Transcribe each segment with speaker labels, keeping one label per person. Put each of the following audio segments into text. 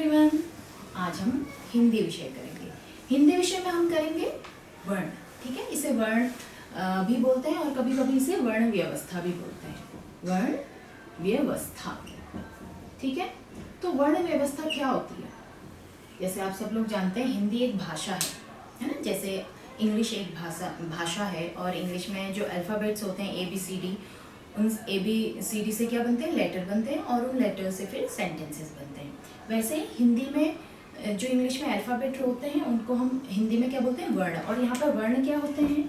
Speaker 1: Everyone, आज हम हिंदी विषय करेंगे। हिंदी विषय में हम करेंगे वर्ण। ठीक है, इसे वर्ण भी बोलते हैं और कभी कभी इसे वर्ण व्यवस्था भी बोलते हैं। वर्ण व्यवस्था, ठीक है। तो वर्ण व्यवस्था क्या होती है? जैसे आप सब लोग जानते हैं हिंदी एक भाषा है ना। जैसे इंग्लिश एक भाषा है और इंग्लिश में जो अल्फ़ाबेट्स होते हैं ABCD, उन ABCD से क्या बनते हैं? लेटर बनते हैं और उन लेटर से फिर सेंटेंसेस बनते हैं। वैसे हिंदी में जो इंग्लिश में अल्फ़ाबेट होते हैं उनको हम हिंदी में क्या बोलते हैं? वर्ण। और यहाँ पर वर्ण क्या होते हैं?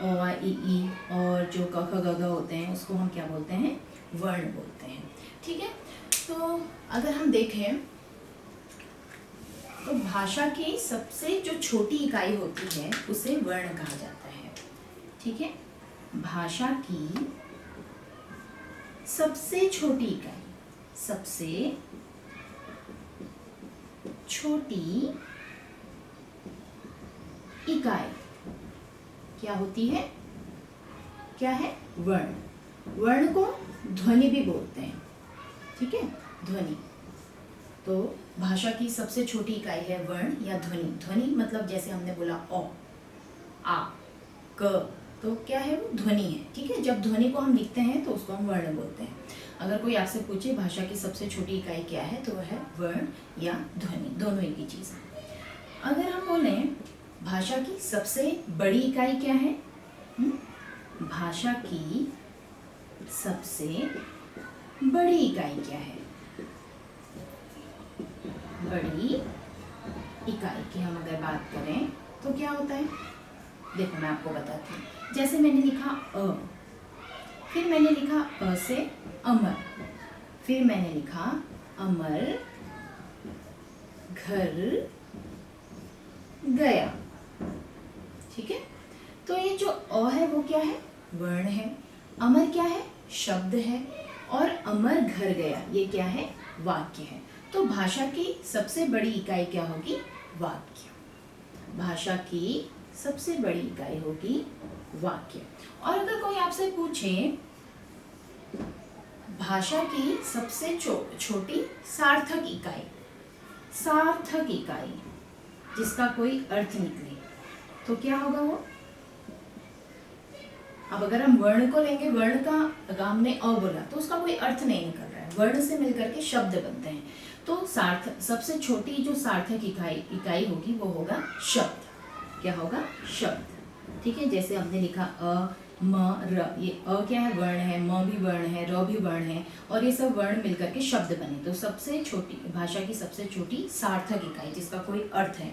Speaker 1: ओ आ इ ई, और जो क ख ग घ होते हैं उसको हम क्या बोलते हैं? वर्ण बोलते हैं। ठीक है, तो अगर हम देखें तो भाषा की सबसे जो छोटी इकाई होती है उसे वर्ण कहा जाता है। ठीक है, भाषा की सबसे छोटी इकाई, सबसे छोटी इकाई क्या होती है? क्या है? वर्ण। वर्ण को ध्वनि भी बोलते हैं। ठीक है, ध्वनि। तो भाषा की सबसे छोटी इकाई है वर्ण या ध्वनि। ध्वनि मतलब जैसे हमने बोला ओ, आ, क, तो क्या है? वो ध्वनि है। ठीक है, जब ध्वनि को हम लिखते हैं तो उसको हम वर्ण बोलते हैं। अगर कोई आपसे पूछे भाषा की सबसे छोटी इकाई क्या है तो वह है वर्ण या ध्वनि, दोनों एक ही चीज़ है। अगर हम बोलें भाषा की सबसे बड़ी इकाई क्या है? भाषा की सबसे बड़ी इकाई क्या है? बड़ी इकाई की हम अगर बात करें तो क्या होता है? देखो मैं आपको बताती हूँ। जैसे मैंने लिखा अ, फिर मैंने लिखा अ से अमर, फिर मैंने लिखा अमर घर गया। ठीक है, तो ये जो अ है वो क्या है? वर्ण है। अमर क्या है? शब्द है। और अमर घर गया ये क्या है? वाक्य है। तो भाषा की सबसे बड़ी इकाई क्या होगी? वाक्य। भाषा की सबसे बड़ी इकाई होगी वाक्य। और अगर कोई आपसे पूछे भाषा की सबसे छोटी सार्थक इकाई, सार्थक इकाई जिसका कोई अर्थ निकले, तो क्या होगा वो? अब अगर हम वर्ण को लेंगे, वर्ण का अगर हमने अ बोला तो उसका कोई अर्थ नहीं निकल रहा है, वर्ण से मिलकर के शब्द बनते हैं। तो सार्थक सबसे छोटी जो सार्थक इकाई होगी वो होगा शब्द। क्या होगा? शब्द। ठीक है, जैसे हमने लिखा अ, म, र, ये अ क्या है? वर्ण है, म भी वर्ण है, र भी वर्ण है, और ये सब वर्ण मिलकर के शब्द बने। तो सबसे छोटी भाषा की सबसे छोटी सार्थक इकाई जिसका कोई अर्थ है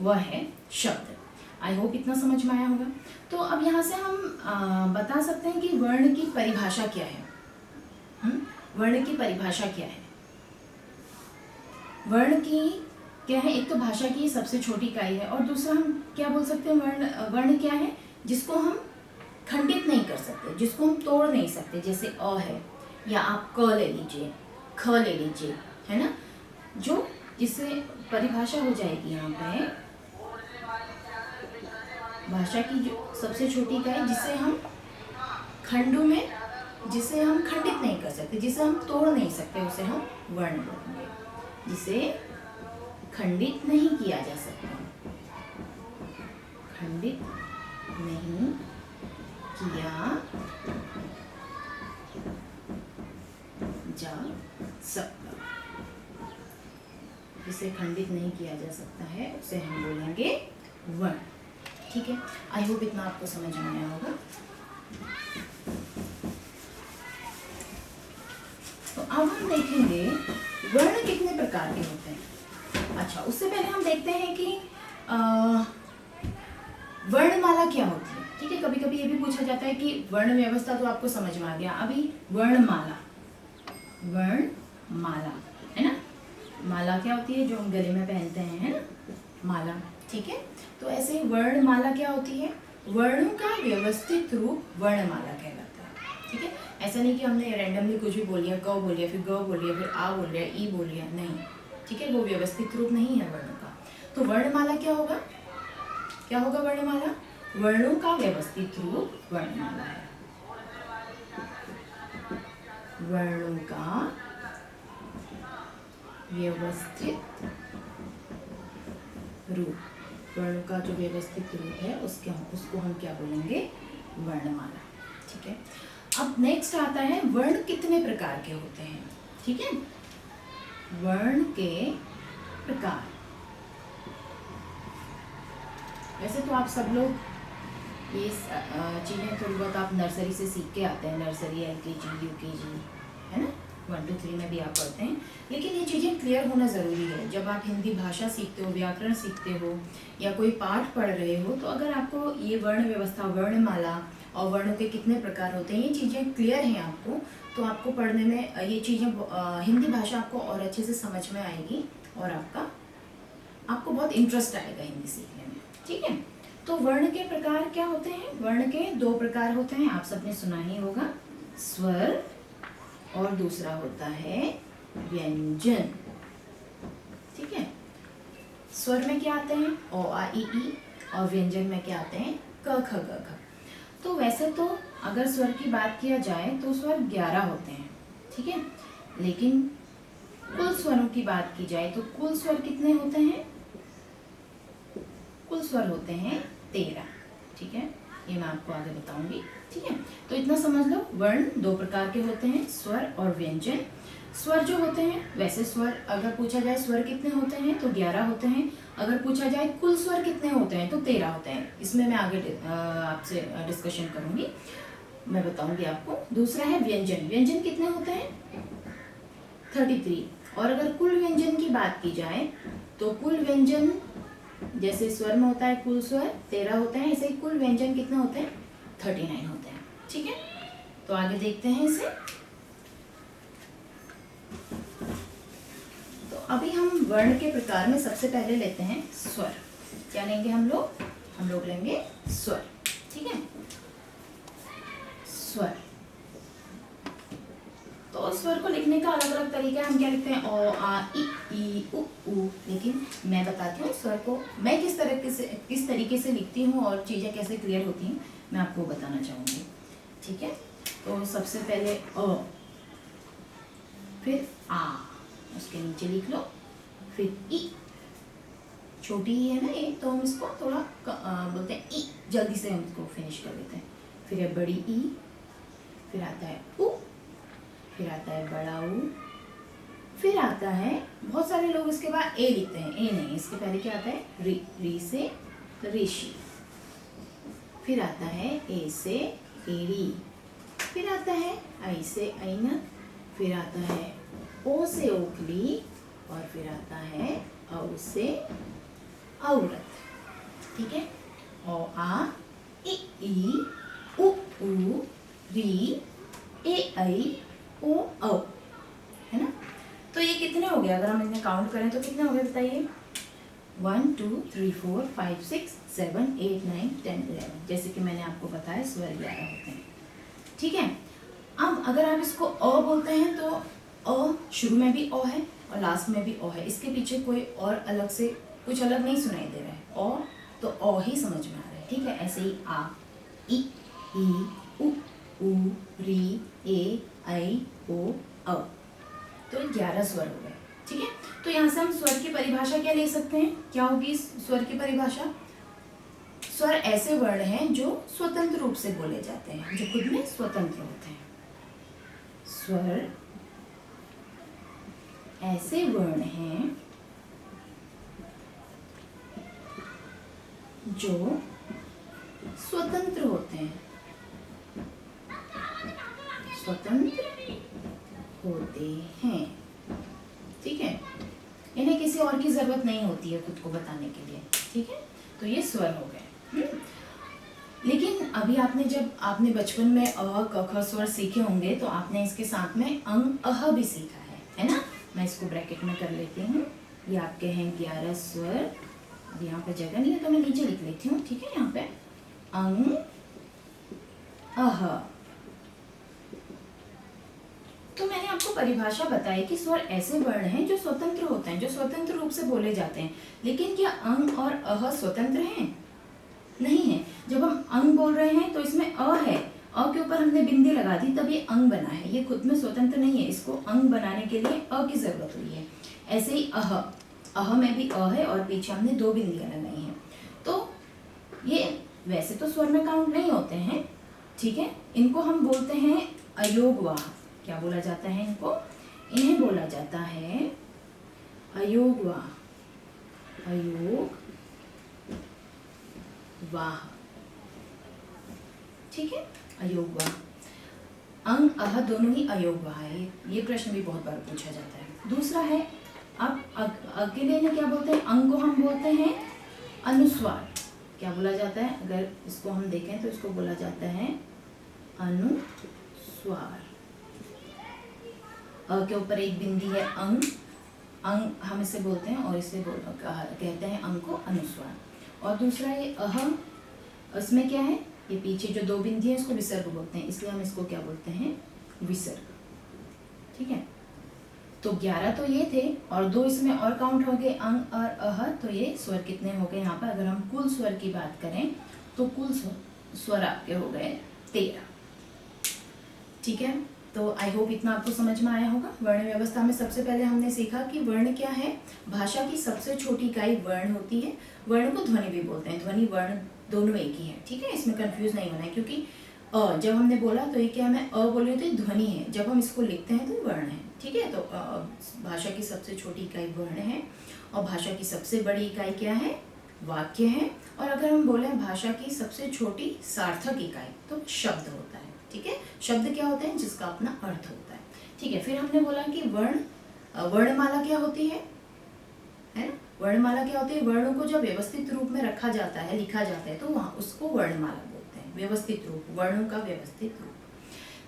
Speaker 1: वह है शब्द। आई होप इतना समझ में आया होगा। तो अब यहाँ से हम बता सकते हैं कि वर्ण की परिभाषा क्या है। वर्ण की परिभाषा क्या है? वर्ण की क्या है? एक तो भाषा की सबसे छोटी इकाई है, और दूसरा हम क्या बोल सकते हैं? वर्ण क्या है? जिसको हम खंडित नहीं कर सकते, जिसको हम तोड़ नहीं सकते। जैसे अ है, या आप क ले लीजिए, ख ले लीजिए, है ना, जो जिससे परिभाषा हो जाएगी यहाँ पे भाषा की जो सबसे छोटी इकाई जिसे हम खंडों में, जिसे हम खंडित नहीं कर सकते, जिसे हम तोड़ नहीं सकते, उसे हम वर्ण बोलेंगे। जिसे खंडित नहीं किया जा सकता, खंडित नहीं किया जा सकता, जिसे खंडित नहीं किया जा सकता है उसे हम बोलेंगे वर्ण। ठीक है, आई होप इतना आपको समझ में आया होगा। तो अब हम देखेंगे वर्ण कितने प्रकार के होते हैं। अच्छा, उससे पहले हम देखते हैं कि वर्णमाला क्या होती है। ठीक है, कभी कभी ये भी पूछा जाता है कि वर्ण व्यवस्था तो आपको समझ में आ गया, अभी वर्णमाला। वर्णमाला है ना, माला क्या होती है? जो हम गले में पहनते हैं, है ना, माला। ठीक है, तो ऐसे वर्णमाला क्या होती है? वर्णों का व्यवस्थित रूप वर्णमाला कहलाता है। ठीक है, ऐसा नहीं कि हमने रैंडमली कुछ भी बोल लिया, क बोल लिया, फिर ग बोल लिया, फिर आ बोल लिया, ई बोल लिया, नहीं। ठीक है, वो व्यवस्थित रूप नहीं है वर्णों का। तो वर्णमाला क्या होगा? क्या होगा वर्णमाला? वर्णों का व्यवस्थित रूप वर्णमाला है। वर्णों का व्यवस्थित रूप, वर्ण का जो व्यवस्थित रूप है उसको हम क्या बोलेंगे? वर्णमाला। ठीक है, अब नेक्स्ट आता है वर्ण कितने प्रकार के होते हैं। ठीक है, वर्ण के प्रकार। वैसे तो आप सब लोग ये चीज़ें थोड़ी बहुत आप नर्सरी से सीख के आते हैं, नर्सरी, LKG, UKG, है ना, 1 2 3 में भी आप पढ़ते हैं। लेकिन ये चीज़ें क्लियर होना ज़रूरी है। जब आप हिंदी भाषा सीखते हो, व्याकरण सीखते हो या कोई पाठ पढ़ रहे हो, तो अगर आपको ये वर्ण व्यवस्था, वर्णमाला और वर्णों के कितने प्रकार होते हैं, ये चीज़ें क्लियर हैं आपको, तो आपको पढ़ने में ये चीज़ें, हिंदी भाषा आपको और अच्छे से समझ में आएगी और आपको बहुत इंटरेस्ट आएगा हिंदी सीखने में। ठीक है, तो वर्ण के प्रकार क्या होते हैं? वर्ण के 2 प्रकार होते हैं, आप सबने सुना ही होगा, स्वर और दूसरा होता है व्यंजन। ठीक है, स्वर में क्या आते हैं? ओ आ ई ई, और व्यंजन में क्या आते हैं? क ख ग घ। तो वैसे तो अगर स्वर की बात किया जाए तो स्वर 11 होते हैं। ठीक है, लेकिन कुल स्वरों की बात की जाए तो कुल स्वर कितने होते हैं? कुल स्वर होते हैं 13। ठीक है, ये मैं आपको आगे बताऊंगी। ठीक है, तो इतना समझ लो, वर्ण 2 प्रकार के होते हैं, स्वर और व्यंजन। स्वर जो होते हैं, वैसे स्वर अगर पूछा जाए स्वर कितने होते हैं तो 11 होते हैं। अगर पूछा जाए कुल स्वर कितने होते हैं तो 13 होते हैं। इसमें मैं आगे आपसे डिस्कशन करूंगी, मैं बताऊंगी आपको। दूसरा है व्यंजन। व्यंजन कितने होते हैं? 33। और अगर कुल व्यंजन की बात की जाए तो कुल व्यंजन, जैसे स्वर में होता है कुल स्वर 13 होते हैं, ऐसे ही कुल व्यंजन कितने होते हैं? 39 होते हैं। ठीक है, तो आगे देखते हैं इसे। तो अभी हम वर्ण के प्रकार में सबसे पहले लेते हैं स्वर। क्या लेंगे हम लोग? हम लोग लेंगे स्वर। ठीक है, स्वर। तो स्वर को लिखने का अलग अलग तरीका, हम क्या लिखते हैं? ओ आ ई उ ऊ। लेकिन मैं बताती हूँ स्वर को मैं किस तरीके से लिखती हूँ और चीज़ें कैसे क्लियर होती हैं, मैं आपको बताना चाहूँगी। ठीक है, तो सबसे पहले अ, फिर आ, उसके नीचे लिख लो, फिर ई। छोटी ही है ना ये, तो हम इसको थोड़ा बोलते हैं ई, जल्दी से हम इसको फिनिश कर देते हैं। फिर है बड़ी ई, फिर आता है उ, फिर आता है बड़ा ऊ, फिर आता है, बहुत सारे लोग इसके बाद ए लिखते हैं, ए नहीं, इसके पहले क्या आता है? री। री से ऋषि। फिर आता है ए से एड़ी। फिर आता है आई से ऐनक। फिर आता है ओ से ओखली। और फिर आता है औ से औरत। ठीक है, ओ आ ई उ ऊ री ए ऐ ओ औ, है ना। तो ये कितने हो गए? अगर हम इन्हें काउंट करें तो कितने हो गए बताइए? 1 2 3 4 5 6 7 8 9 10 11। जैसे कि मैंने आपको बताया स्वर 11 होते हैं। ठीक है, अब अगर आप इसको अ बोलते हैं तो अ शुरू में भी अ है और लास्ट में भी अ है, इसके पीछे कोई और अलग से कुछ अलग नहीं सुनाई दे रहा है। अ तो अ ही समझ में आ रहा है। ठीक है, ऐसे ही आ ई उ ऊ री ए ऐ ओ औ। तो 11 स्वर हो गए। ठीक है, तो यहाँ से हम स्वर की परिभाषा क्या ले सकते हैं? क्या होगी स्वर की परिभाषा? स्वर ऐसे वर्ण हैं जो स्वतंत्र रूप से बोले जाते हैं, जो खुद में स्वतंत्र होते हैं। स्वर ऐसे वर्ण हैं जो स्वतंत्र होते हैं, स्वतंत्र होते हैं। ठीक है, इन्हें किसी और की जरूरत नहीं होती है खुद को बताने के लिए। ठीक है, तो ये स्वर हो गए। लेकिन अभी आपने बचपन में अ क ख स्वर सीखे होंगे तो आपने इसके साथ में अंग अह भी सीखा है ना। मैं इसको ब्रैकेट में कर लेती हूँ। ये आपके हैं 11 स्वर। अब यहाँ पे जगह नहीं है तो मैं नीचे लिख लेती हूँ। ठीक है, यहाँ पे अंग अह। तो मैंने आपको परिभाषा बताई कि स्वर ऐसे वर्ण हैं जो स्वतंत्र होते हैं, जो स्वतंत्र रूप से बोले जाते हैं। लेकिन क्या अंग और अह स्वतंत्र हैं? नहीं है। जब हम अंग बोल रहे हैं तो इसमें अ है, अ के ऊपर हमने बिंदी लगा दी तब ये अंग बना है। ये खुद में स्वतंत्र नहीं है, इसको अंग बनाने के लिए अ की जरूरत हुई है। ऐसे ही अह में भी अ है और पीछे हमने 2 बिंदियां लगाई हैं। तो ये वैसे तो स्वर में काउंट नहीं होते हैं, ठीक है। इनको हम बोलते हैं अयोगवाह। क्या बोला जाता है इनको? इन्हें बोला जाता है अयोगवाह, अयोगवाह, ठीक है, अयोगवाह। अंग अह दोनों ही अयोगवाह है। ये प्रश्न भी बहुत बार पूछा जाता है। दूसरा है, अब अकेले में क्या बोलते हैं? अंग को हम बोलते हैं अनुस्वार। क्या बोला जाता है? अगर इसको हम देखें तो इसको बोला जाता है अनुस्वार। अ के ऊपर एक बिंदी है अंग, अंग हम इसे बोलते हैं और इसे कहते हैं अंग को अनुस्वार। और दूसरा ये अह, इसमें क्या है? ये पीछे जो 2 बिंदी है इसको विसर्ग बोलते हैं, इसलिए हम इसको क्या बोलते हैं? विसर्ग, ठीक है। तो 11 तो ये थे और 2 इसमें और काउंट हो गए अंग और अह। तो ये स्वर कितने हो गए यहाँ पर? अगर हम कुल स्वर की बात करें तो कुल स्वर आपके हो गए 13, ठीक है। तो आई होप इतना आपको समझ में आया होगा। वर्ण व्यवस्था में सबसे पहले हमने सीखा कि वर्ण क्या है। भाषा की सबसे छोटी इकाई वर्ण होती है। वर्ण को ध्वनि भी बोलते हैं, ध्वनि वर्ण दोनों एक ही है, ठीक है। इसमें कंफ्यूज नहीं होना है, क्योंकि जब हमने बोला तो ये क्या, मैं बोली तो ये ध्वनि है, जब हम इसको लिखते हैं तो ये वर्ण है, ठीक है। तो भाषा की सबसे छोटी इकाई वर्ण है और भाषा की सबसे बड़ी इकाई क्या है? वाक्य है। और अगर हम बोले भाषा की सबसे छोटी सार्थक इकाई तो शब्द होता है, ठीक है। शब्द क्या होते हैं? जिसका अपना अर्थ होता है, ठीक है। फिर हमने बोला कि वर्णमाला क्या होती है ना? वर्णमाला क्या होती है? वर्णों को जब व्यवस्थित रूप में रखा जाता है, लिखा जाता है, तो वहाँ उसको वर्णमाला बोलते हैं, व्यवस्थित रूप, वर्णों का व्यवस्थित रूप।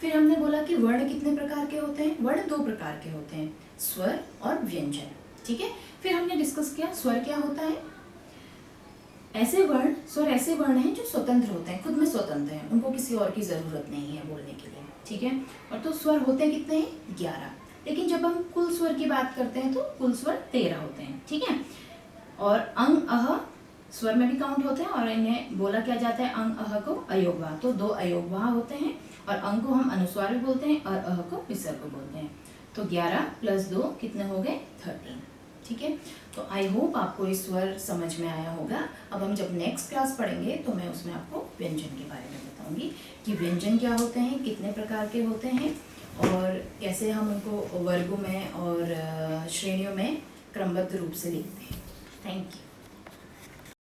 Speaker 1: फिर हमने बोला कि वर्ण कितने प्रकार के होते हैं? वर्ण 2 प्रकार के होते हैं, स्वर और व्यंजन, ठीक है। फिर हमने डिस्कस किया स्वर क्या होता है। स्वर ऐसे वर्ण हैं जो स्वतंत्र होते हैं, खुद में स्वतंत्र हैं, उनको किसी और की जरूरत नहीं है बोलने के लिए, ठीक है। और तो स्वर होते हैं कितने हैं? 11। लेकिन जब हम कुल स्वर की बात करते हैं तो कुल स्वर 13 होते हैं, ठीक है। और अंग अह स्वर में भी काउंट होते हैं और इन्हें बोला क्या जाता है? अंग अह को अयोगवाह। तो 2 अयोगवाह होते हैं और अंग को हम अनुस्वार भी बोलते हैं और अह को विसर्ग बोलते हैं। तो 11 + 2 कितने हो गए? 13, ठीक है। तो आई होप आपको इस स्वर समझ में आया होगा। अब हम जब नेक्स्ट क्लास पढ़ेंगे तो मैं उसमें आपको व्यंजन के बारे में बताऊंगी कि व्यंजन क्या होते हैं, कितने प्रकार के होते हैं और कैसे हम उनको वर्गों में और श्रेणियों में क्रमबद्ध रूप से लिखते हैं। Thank you.